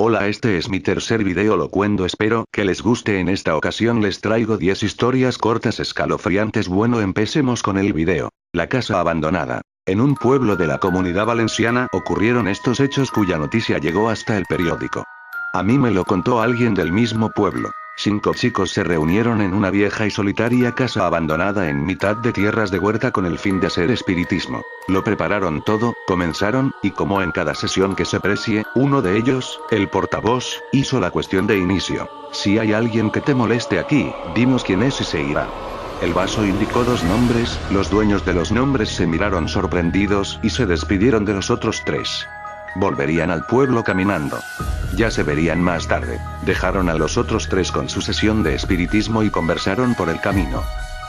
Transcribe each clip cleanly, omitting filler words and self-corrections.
Hola, este es mi tercer video locuendo, espero que les guste. En esta ocasión les traigo 10 historias cortas escalofriantes. Bueno, empecemos con el video. La casa abandonada. En un pueblo de la Comunidad Valenciana ocurrieron estos hechos cuya noticia llegó hasta el periódico. A mí me lo contó alguien del mismo pueblo. 5 chicos se reunieron en una vieja y solitaria casa abandonada en mitad de tierras de huerta con el fin de hacer espiritismo. Lo prepararon todo, comenzaron, y como en cada sesión que se precie, uno de ellos, el portavoz, hizo la cuestión de inicio. Si hay alguien que te moleste aquí, dinos quién es y se irá. El vaso indicó 2 nombres, los dueños de los nombres se miraron sorprendidos y se despidieron de los otros 3. Volverían al pueblo caminando. Ya se verían más tarde. Dejaron a los otros 3 con su sesión de espiritismo y conversaron por el camino.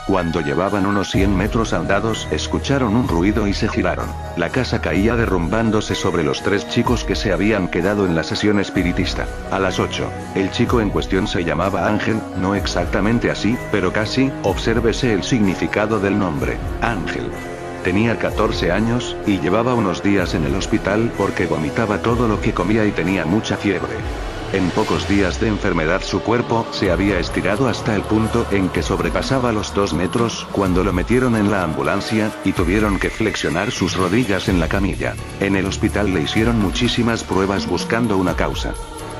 Cuando llevaban unos 100 metros andados, escucharon un ruido y se giraron. La casa caía derrumbándose sobre los 3 chicos que se habían quedado en la sesión espiritista. A las 8, el chico en cuestión se llamaba Ángel, no exactamente así, pero casi. Obsérvese el significado del nombre, Ángel. Tenía 14 años, y llevaba unos días en el hospital porque vomitaba todo lo que comía y tenía mucha fiebre. En pocos días de enfermedad su cuerpo se había estirado hasta el punto en que sobrepasaba los 2 metros cuando lo metieron en la ambulancia, y tuvieron que flexionar sus rodillas en la camilla. En el hospital le hicieron muchísimas pruebas buscando una causa.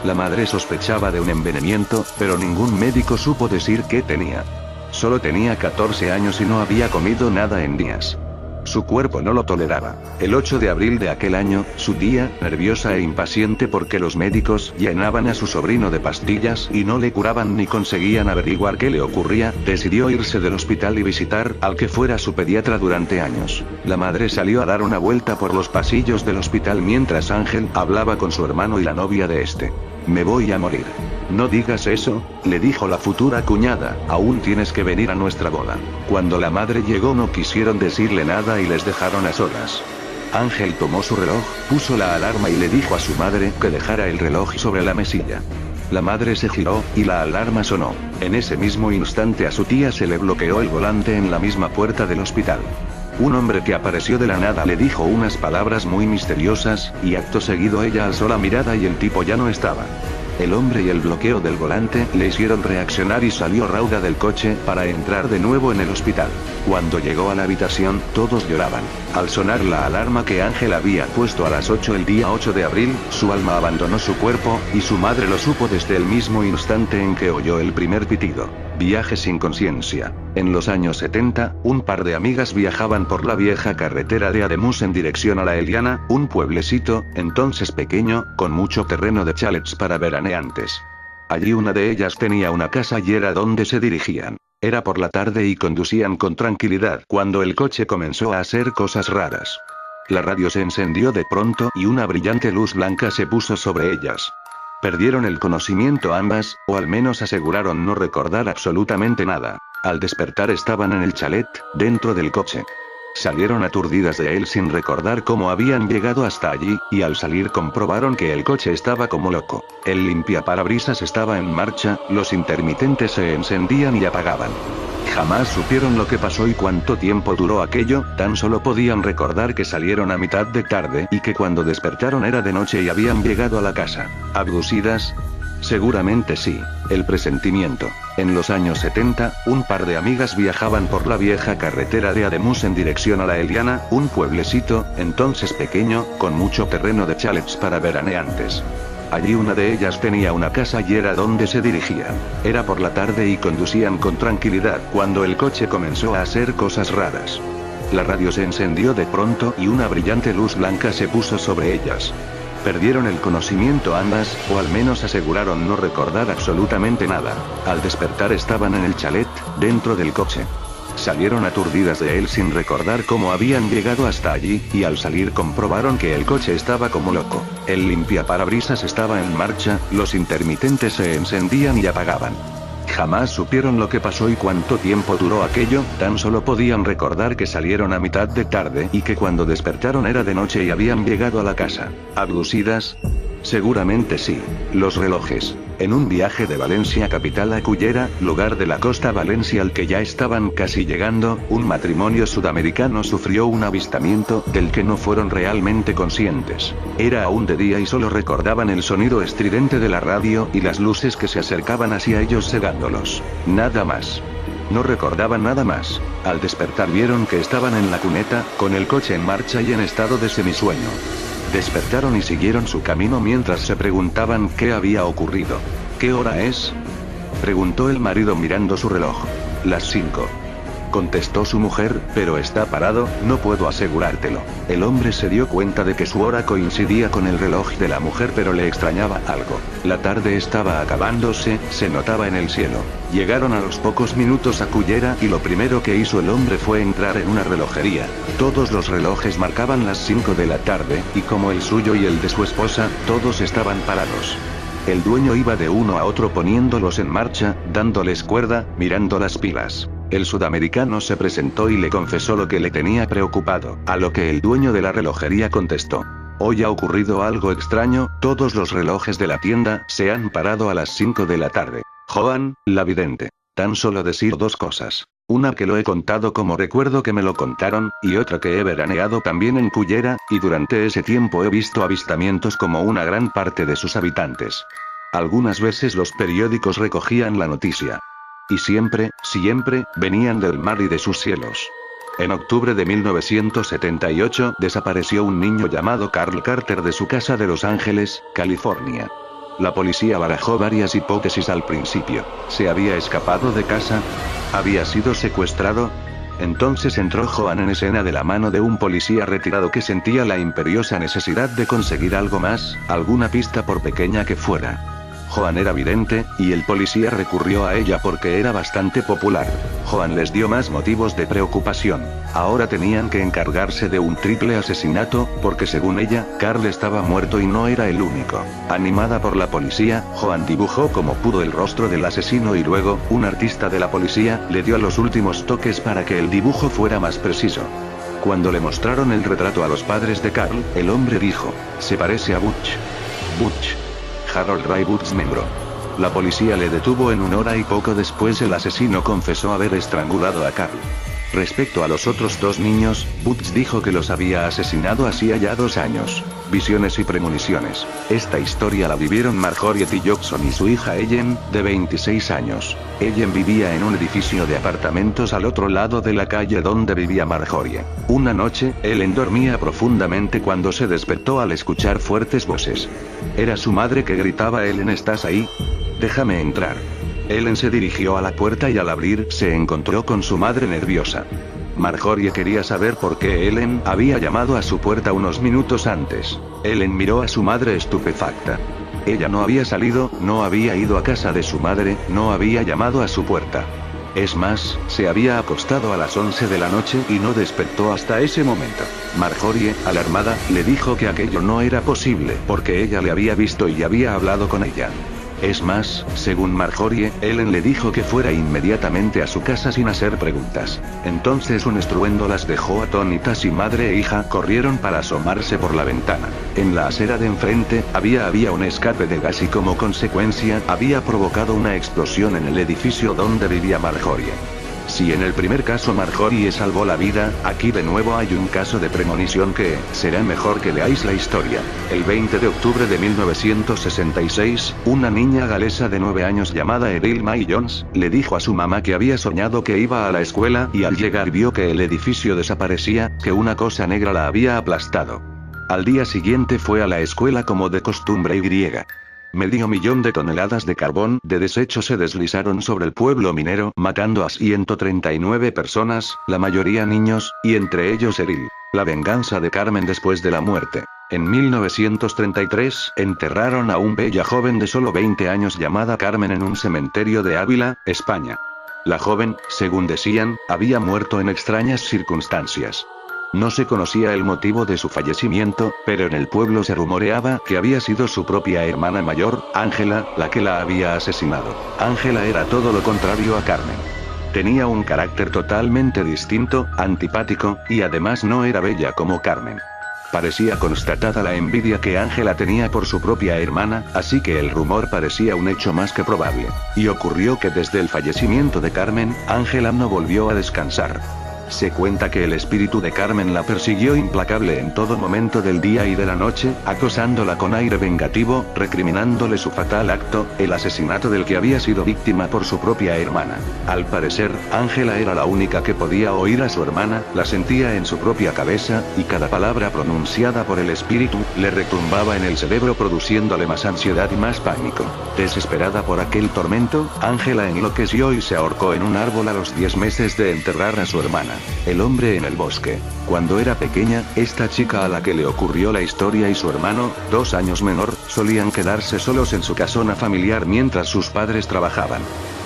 La madre sospechaba de un envenenamiento, pero ningún médico supo decir qué tenía. Solo tenía 14 años y no había comido nada en días. Su cuerpo no lo toleraba. El 8 de abril de aquel año, su tía, nerviosa e impaciente porque los médicos llenaban a su sobrino de pastillas y no le curaban ni conseguían averiguar qué le ocurría, decidió irse del hospital y visitar al que fuera su pediatra durante años. La madre salió a dar una vuelta por los pasillos del hospital mientras Ángel hablaba con su hermano y la novia de este. Me voy a morir. No digas eso, le dijo la futura cuñada, aún tienes que venir a nuestra boda. Cuando la madre llegó no quisieron decirle nada y les dejaron a solas. Ángel tomó su reloj, puso la alarma y le dijo a su madre que dejara el reloj sobre la mesilla. La madre se giró, y la alarma sonó. En ese mismo instante a su tía se le bloqueó el volante en la misma puerta del hospital. Un hombre que apareció de la nada le dijo unas palabras muy misteriosas, y acto seguido ella alzó la mirada y el tipo ya no estaba. El hombre y el bloqueo del volante le hicieron reaccionar y salió rauda del coche para entrar de nuevo en el hospital. Cuando llegó a la habitación, todos lloraban. Al sonar la alarma que Ángel había puesto a las 8 el día 8 de abril, su alma abandonó su cuerpo, y su madre lo supo desde el mismo instante en que oyó el primer pitido. Viaje sin conciencia. En los años 70, un par de amigas viajaban por la vieja carretera de Ademús en dirección a La Eliana, un pueblecito, entonces pequeño, con mucho terreno de chalets para veraneantes. Allí una de ellas tenía una casa y era donde se dirigían. Era por la tarde y conducían con tranquilidad cuando el coche comenzó a hacer cosas raras. La radio se encendió de pronto y una brillante luz blanca se puso sobre ellas. Perdieron el conocimiento ambas, o al menos aseguraron no recordar absolutamente nada. Al despertar estaban en el chalet, dentro del coche. Salieron aturdidas de él sin recordar cómo habían llegado hasta allí, y al salir comprobaron que el coche estaba como loco. El limpiaparabrisas estaba en marcha, los intermitentes se encendían y apagaban. Jamás supieron lo que pasó y cuánto tiempo duró aquello, tan solo podían recordar que salieron a mitad de tarde y que cuando despertaron era de noche y habían llegado a la casa. ¿Abducidas? Seguramente sí. El presentimiento. En los años 70, un par de amigas viajaban por la vieja carretera de Ademús en dirección a La Eliana, un pueblecito, entonces pequeño, con mucho terreno de chalets para veraneantes. Allí una de ellas tenía una casa y era donde se dirigían. Era por la tarde y conducían con tranquilidad cuando el coche comenzó a hacer cosas raras. La radio se encendió de pronto y una brillante luz blanca se puso sobre ellas. Perdieron el conocimiento ambas, o al menos aseguraron no recordar absolutamente nada. Al despertar estaban en el chalet, dentro del coche. Salieron aturdidas de él sin recordar cómo habían llegado hasta allí, y al salir comprobaron que el coche estaba como loco. El limpiaparabrisas estaba en marcha, los intermitentes se encendían y apagaban. Jamás supieron lo que pasó y cuánto tiempo duró aquello, tan solo podían recordar que salieron a mitad de tarde y que cuando despertaron era de noche y habían llegado a la casa. ¿Abducidas? Seguramente sí. Los relojes. En un viaje de Valencia capital a Cullera, lugar de la costa Valencia al que ya estaban casi llegando, un matrimonio sudamericano sufrió un avistamiento, del que no fueron realmente conscientes. Era aún de día y solo recordaban el sonido estridente de la radio y las luces que se acercaban hacia ellos cegándolos. Nada más. No recordaban nada más. Al despertar vieron que estaban en la cuneta, con el coche en marcha y en estado de semisueño. Despertaron y siguieron su camino mientras se preguntaban qué había ocurrido. ¿Qué hora es?, preguntó el marido mirando su reloj. Las 5. Contestó su mujer, pero está parado, no puedo asegurártelo. El hombre se dio cuenta de que su hora coincidía con el reloj de la mujer, pero le extrañaba algo. La tarde estaba acabándose, se notaba en el cielo. Llegaron a los pocos minutos a Cullera y lo primero que hizo el hombre fue entrar en una relojería. Todos los relojes marcaban las 5 de la tarde, y como el suyo y el de su esposa, todos estaban parados. El dueño iba de uno a otro poniéndolos en marcha, dándoles cuerda, mirando las pilas. El sudamericano se presentó y le confesó lo que le tenía preocupado, a lo que el dueño de la relojería contestó: hoy ha ocurrido algo extraño, todos los relojes de la tienda se han parado a las 5 de la tarde. Joan, la vidente. Tan solo decir dos cosas. Una que lo he contado como recuerdo que me lo contaron, y otra que he veraneado también en Cullera, y durante ese tiempo he visto avistamientos como una gran parte de sus habitantes. Algunas veces los periódicos recogían la noticia. Y siempre, venían del mar y de sus cielos. En octubre de 1978 desapareció un niño llamado Carl Carter de su casa de Los Ángeles, California. La policía barajó varias hipótesis al principio. ¿Se había escapado de casa? ¿Había sido secuestrado? Entonces entró Joan en escena de la mano de un policía retirado que sentía la imperiosa necesidad de conseguir algo más, alguna pista por pequeña que fuera. Joan era vidente, y el policía recurrió a ella porque era bastante popular. Joan les dio más motivos de preocupación. Ahora tenían que encargarse de un triple asesinato, porque según ella, Carl estaba muerto y no era el único. Animada por la policía, Joan dibujó como pudo el rostro del asesino y luego, un artista de la policía, le dio los últimos toques para que el dibujo fuera más preciso. Cuando le mostraron el retrato a los padres de Carl, el hombre dijo: se parece a Butch. Butch. Harold Ray Butch miembro. La policía le detuvo en 1 hora y poco después el asesino confesó haber estrangulado a Carl. Respecto a los otros dos niños, Butch dijo que los había asesinado hacía ya 2 años. Visiones y premoniciones. Esta historia la vivieron Marjorie T. Jackson y su hija Ellen, de 26 años. Ellen vivía en un edificio de apartamentos al otro lado de la calle donde vivía Marjorie. Una noche, Ellen dormía profundamente cuando se despertó al escuchar fuertes voces. Era su madre que gritaba: Ellen, ¿estás ahí? Déjame entrar. Ellen se dirigió a la puerta y al abrir se encontró con su madre nerviosa. Marjorie quería saber por qué Ellen había llamado a su puerta unos minutos antes. Ellen miró a su madre estupefacta. Ella no había salido, no había ido a casa de su madre, no había llamado a su puerta. Es más, se había acostado a las 11 de la noche y no despertó hasta ese momento. Marjorie, alarmada, le dijo que aquello no era posible porque ella le había visto y había hablado con ella. Es más, según Marjorie, Ellen le dijo que fuera inmediatamente a su casa sin hacer preguntas. Entonces un estruendo las dejó atónitas y madre e hija corrieron para asomarse por la ventana. En la acera de enfrente, había un escape de gas y como consecuencia, había provocado una explosión en el edificio donde vivía Marjorie. Si en el primer caso Marjorie salvó la vida, aquí de nuevo hay un caso de premonición que, será mejor que leáis la historia. El 20 de octubre de 1966, una niña galesa de 9 años llamada Eril May Jones, le dijo a su mamá que había soñado que iba a la escuela y al llegar vio que el edificio desaparecía, que una cosa negra la había aplastado. Al día siguiente fue a la escuela como de costumbre y medio millón de toneladas de carbón de desecho se deslizaron sobre el pueblo minero, matando a 139 personas, la mayoría niños, y entre ellos Eril. La venganza de Carmen después de la muerte. En 1933, enterraron a una bella joven de solo 20 años llamada Carmen en un cementerio de Ávila, España. La joven, según decían, había muerto en extrañas circunstancias. No se conocía el motivo de su fallecimiento, pero en el pueblo se rumoreaba que había sido su propia hermana mayor, Ángela, la que la había asesinado. Ángela era todo lo contrario a Carmen. Tenía un carácter totalmente distinto, antipático, y además no era bella como Carmen. Parecía constatada la envidia que Ángela tenía por su propia hermana, así que el rumor parecía un hecho más que probable. Y ocurrió que desde el fallecimiento de Carmen, Ángela no volvió a descansar. Se cuenta que el espíritu de Carmen la persiguió implacable en todo momento del día y de la noche, acosándola con aire vengativo, recriminándole su fatal acto, el asesinato del que había sido víctima por su propia hermana. Al parecer, Ángela era la única que podía oír a su hermana, la sentía en su propia cabeza, y cada palabra pronunciada por el espíritu, le retumbaba en el cerebro produciéndole más ansiedad y más pánico. Desesperada por aquel tormento, Ángela enloqueció y se ahorcó en un árbol a los 10 meses de enterrar a su hermana. El hombre en el bosque. Cuando era pequeña, esta chica a la que le ocurrió la historia y su hermano, 2 años menor, solían quedarse solos en su casona familiar mientras sus padres trabajaban.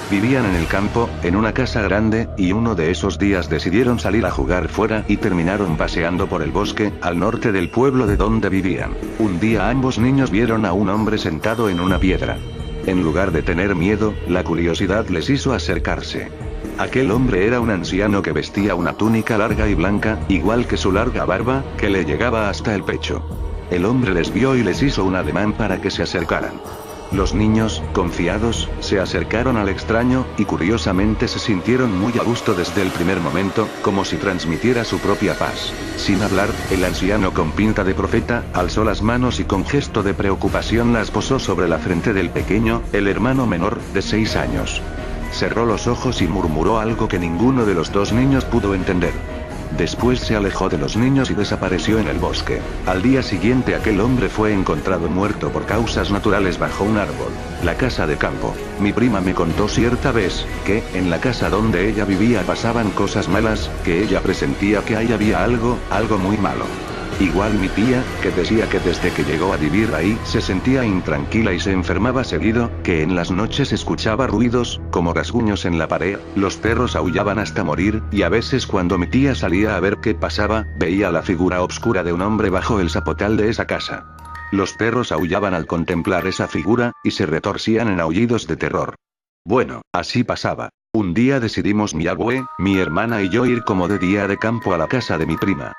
Vivían en el campo, en una casa grande, y uno de esos días decidieron salir a jugar fuera y terminaron paseando por el bosque, al norte del pueblo de donde vivían. Un día ambos niños vieron a un hombre sentado en una piedra. En lugar de tener miedo, la curiosidad les hizo acercarse. Aquel hombre era un anciano que vestía una túnica larga y blanca, igual que su larga barba, que le llegaba hasta el pecho. El hombre les vio y les hizo un ademán para que se acercaran. Los niños, confiados, se acercaron al extraño, y curiosamente se sintieron muy a gusto desde el primer momento, como si transmitiera su propia paz. Sin hablar, el anciano con pinta de profeta, alzó las manos y con gesto de preocupación las posó sobre la frente del pequeño, el hermano menor, de 6 años. Cerró los ojos y murmuró algo que ninguno de los 2 niños pudo entender. Después se alejó de los niños y desapareció en el bosque. Al día siguiente aquel hombre fue encontrado muerto por causas naturales bajo un árbol. La casa de campo. Mi prima me contó cierta vez, que, en la casa donde ella vivía pasaban cosas malas, que ella presentía que ahí había algo muy malo. Igual mi tía, que decía que desde que llegó a vivir ahí se sentía intranquila y se enfermaba seguido, que en las noches escuchaba ruidos, como rasguños en la pared, los perros aullaban hasta morir, y a veces cuando mi tía salía a ver qué pasaba, veía la figura oscura de un hombre bajo el zapotal de esa casa. Los perros aullaban al contemplar esa figura, y se retorcían en aullidos de terror. Bueno, así pasaba. Un día decidimos mi abue, mi hermana y yo ir como de día de campo a la casa de mi prima.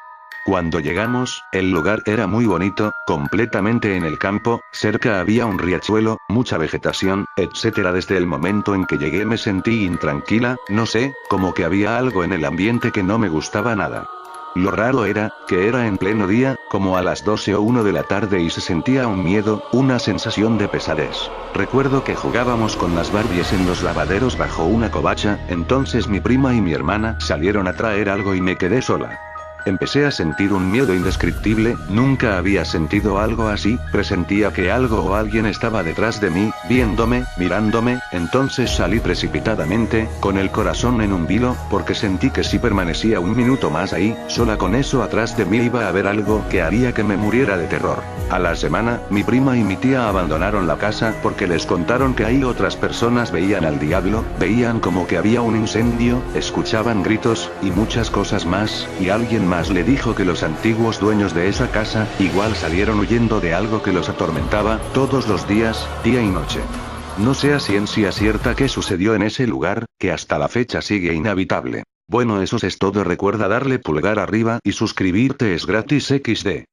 Cuando llegamos, el lugar era muy bonito, completamente en el campo, cerca había un riachuelo, mucha vegetación, etc. Desde el momento en que llegué me sentí intranquila, no sé, como que había algo en el ambiente que no me gustaba nada. Lo raro era, que era en pleno día, como a las 12 o 1 de la tarde y se sentía un miedo, una sensación de pesadez. Recuerdo que jugábamos con las Barbies en los lavaderos bajo una covacha, entonces mi prima y mi hermana salieron a traer algo y me quedé sola. Empecé a sentir un miedo indescriptible, nunca había sentido algo así, presentía que algo o alguien estaba detrás de mí, viéndome, mirándome, entonces salí precipitadamente, con el corazón en un vilo, porque sentí que si permanecía un minuto más ahí, sola con eso atrás de mí iba a haber algo que haría que me muriera de terror. A la semana, mi prima y mi tía abandonaron la casa porque les contaron que ahí otras personas veían al diablo, veían como que había un incendio, escuchaban gritos, y muchas cosas más, y alguien más le dijo que los antiguos dueños de esa casa, igual salieron huyendo de algo que los atormentaba, todos los días, día y noche. No sé a ciencia cierta qué sucedió en ese lugar, que hasta la fecha sigue inhabitable. Bueno, eso es todo, recuerda darle pulgar arriba y suscribirte, es gratis XD.